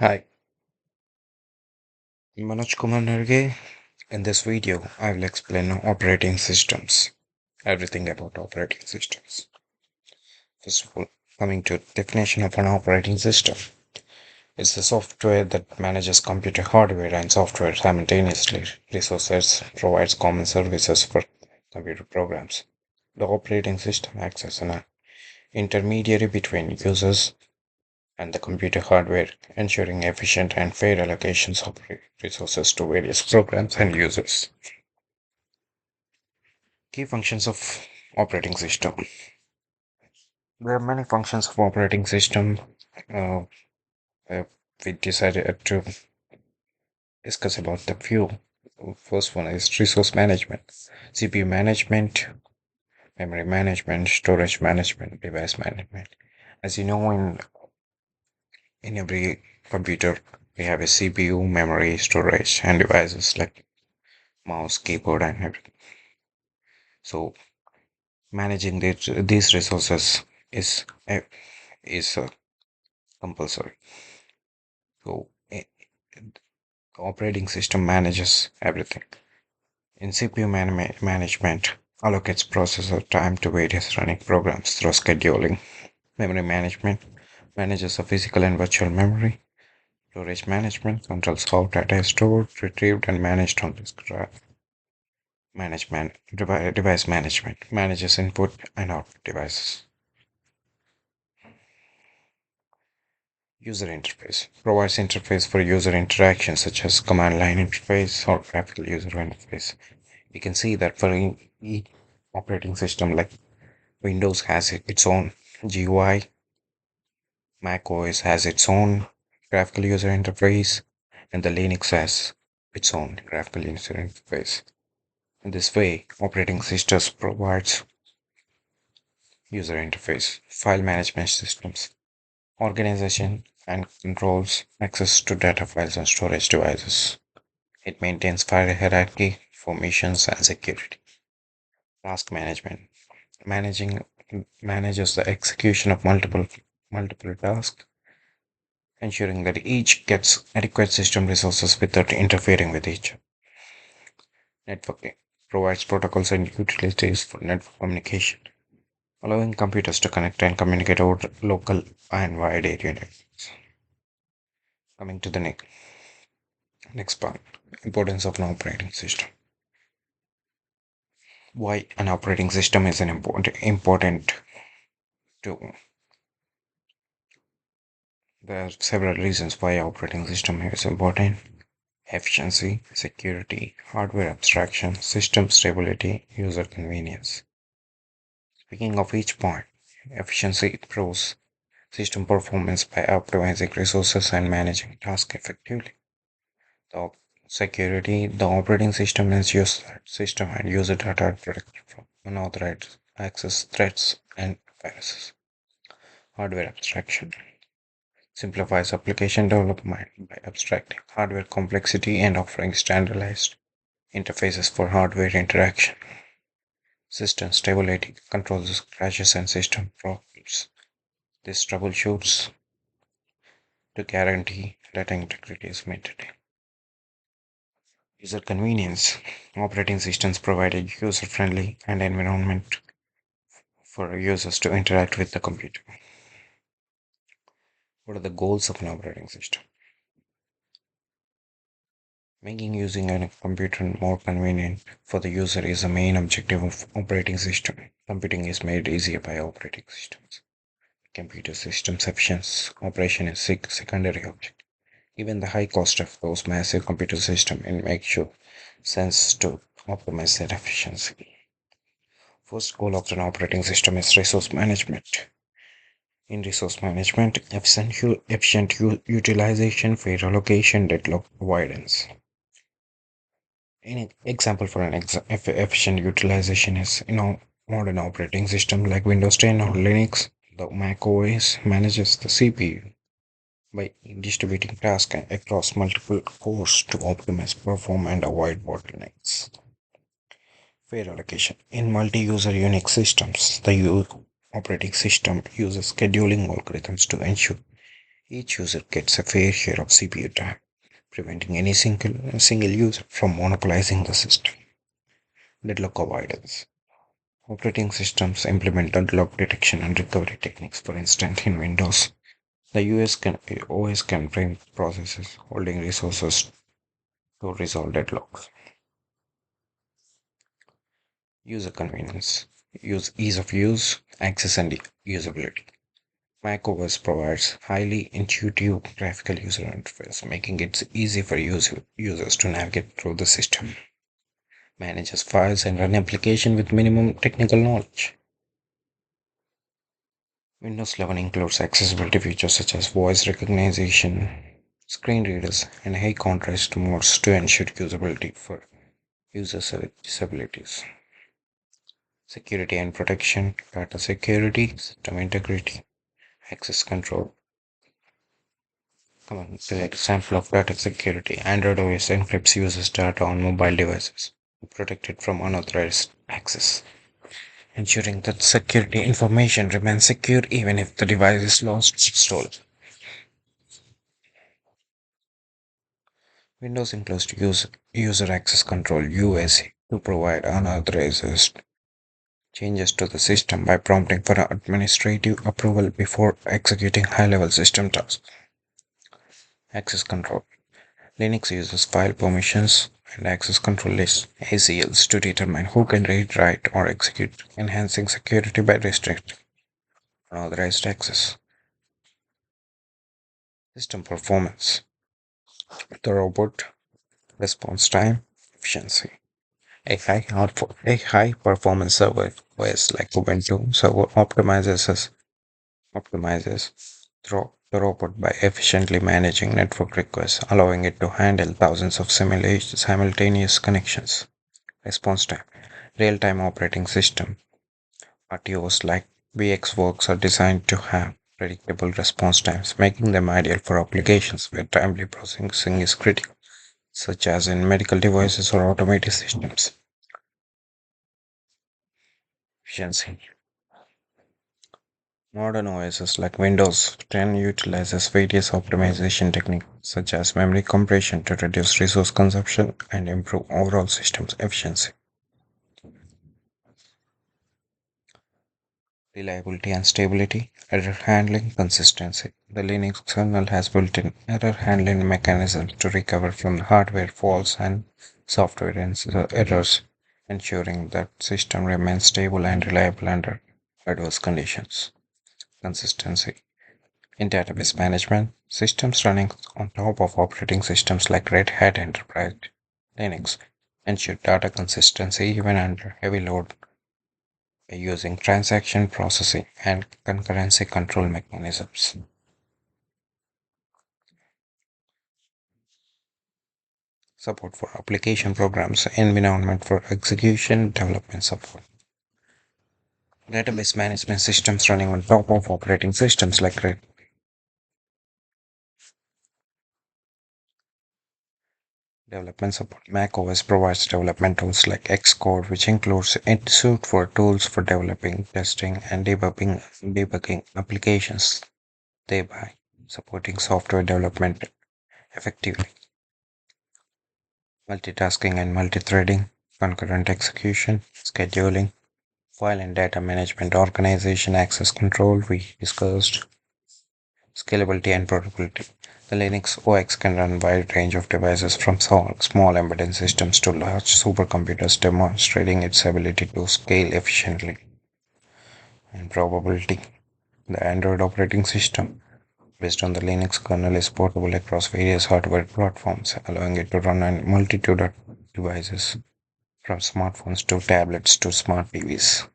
Hi, Manoj Kumar Narge. In this video, I will explain operating systems, everything about operating systems. First of all, coming to definition of an operating system, it's the software that manages computer hardware and software simultaneously. Resources provides common services for computer programs. The operating system acts as an intermediary between users and the computer hardware, ensuring efficient and fair allocations of resources to various programs and users. Key functions of operating system. There are many functions of operating system. Uh, uh, we decided to discuss about the few. First one is resource management, CPU management, memory management, storage management, device management. As you know, in every computer, we have a CPU, memory, storage, and devices like mouse, keyboard, and everything. So managing these resources is compulsory. So the operating system manages everything. In CPU management, allocates processor time to various running programs through scheduling. Memory management manages the physical and virtual memory. Storage management controls how data is stored, retrieved, and managed on disk drive. Device management manages input and output devices. User interface provides interface for user interaction such as command line interface or graphical user interface. You can see that for each operating system, like Windows has its own GUI, Mac OS has its own graphical user interface, and the Linux has its own graphical user interface. In this way, operating systems provides user interface, file management systems, organization and controls access to data files and storage devices. It maintains file hierarchy, permissions, and security. Task management managing manages the execution of multiple tasks, ensuring that each gets adequate system resources without interfering with each other. Networking provides protocols and utilities for network communication, allowing computers to connect and communicate over local and wide area networks. Coming to the next part, importance of an operating system. Why an operating system is an important to. There are several reasons why operating system is important: efficiency, security, hardware abstraction, system stability, user convenience. Speaking of each point, efficiency improves system performance by optimizing resources and managing tasks effectively. The security, the operating system ensures that system and user data are protected from unauthorized access, threats, and viruses. Hardware abstraction simplifies application development by abstracting hardware complexity and offering standardized interfaces for hardware interaction. System stability controls crashes and system problems. This troubleshoots to guarantee data integrity is maintained. User convenience. Operating systems provide a user-friendly and environment for users to interact with the computer. What are the goals of an operating system? Making using a computer more convenient for the user is the main objective of operating system. Computing is made easier by operating systems. Computer systems efficiency operation is secondary object. Given the high cost of those massive computer systems, it makes sure sense to optimize their efficiency. First goal of an operating system is resource management. In resource management, efficient utilization, fair allocation, deadlock avoidance. An example for an efficient utilization is modern operating system like Windows 10 or Linux. The Mac OS manages the CPU by distributing tasks across multiple cores to optimize performance and avoid bottlenecks. Fair allocation. In multi-user Unix systems, the operating system uses scheduling algorithms to ensure Each user gets a fair share of CPU time, preventing any single user from monopolizing the system. Deadlock avoidance. Operating systems implement deadlock detection and recovery techniques. For instance, in Windows, the OS can bring processes holding resources to resolve deadlocks. User convenience. Ease of use, access, and usability. macOS provides highly intuitive graphical user interface, making it easy for users to navigate through the system, manages files, and run application with minimum technical knowledge. Windows 11 includes accessibility features such as voice recognition, screen readers, and high contrast modes to ensure usability for users with disabilities. Security and protection, data security, system integrity, access control. Come on, to example of data security. Android OS encrypts users' data on mobile devices to protect it from unauthorized access, ensuring that security information remains secure even if the device is lost or stolen. Windows includes user access control (UAC) to provide unauthorized changes to the system by prompting for administrative approval before executing high-level system tasks. Access control. Linux uses file permissions and access control lists (ACLs) to determine who can read, write, or execute, enhancing security by restricting unauthorized access. System performance. The robot response time efficiency. A high performance server OS like Ubuntu server optimizes the robot by efficiently managing network requests, allowing it to handle thousands of simultaneous connections. Response time. Real-time operating system RTOs like VxWorks are designed to have predictable response times, making them ideal for applications where timely processing is critical, such as in medical devices or automated systems. Efficiency. Modern OSs like Windows 10 utilizes various optimization techniques such as memory compression to reduce resource consumption and improve overall system efficiency. Reliability and stability, error handling, consistency. The Linux kernel has built-in error handling mechanisms to recover from hardware faults and software errors, ensuring that system remains stable and reliable under adverse conditions. Consistency. In database management, systems running on top of operating systems like Red Hat Enterprise Linux ensure data consistency even under heavy load by using transaction processing and concurrency control mechanisms. Support for application programs, environment for execution, development support. Database management systems running on top of operating systems like Red Development support. macOS provides development tools like Xcode, which includes a suite for tools for developing, testing, and debugging applications, thereby supporting software development effectively. Multitasking and multi-threading, concurrent execution, scheduling, file and data management, organization, access control, we discussed, scalability and portability. The Linux OS can run a wide range of devices from small embedded systems to large supercomputers, demonstrating its ability to scale efficiently. And probability. The Android operating system, based on the Linux kernel, is portable across various hardware platforms, allowing it to run on multitude of devices, from smartphones to tablets to smart TVs.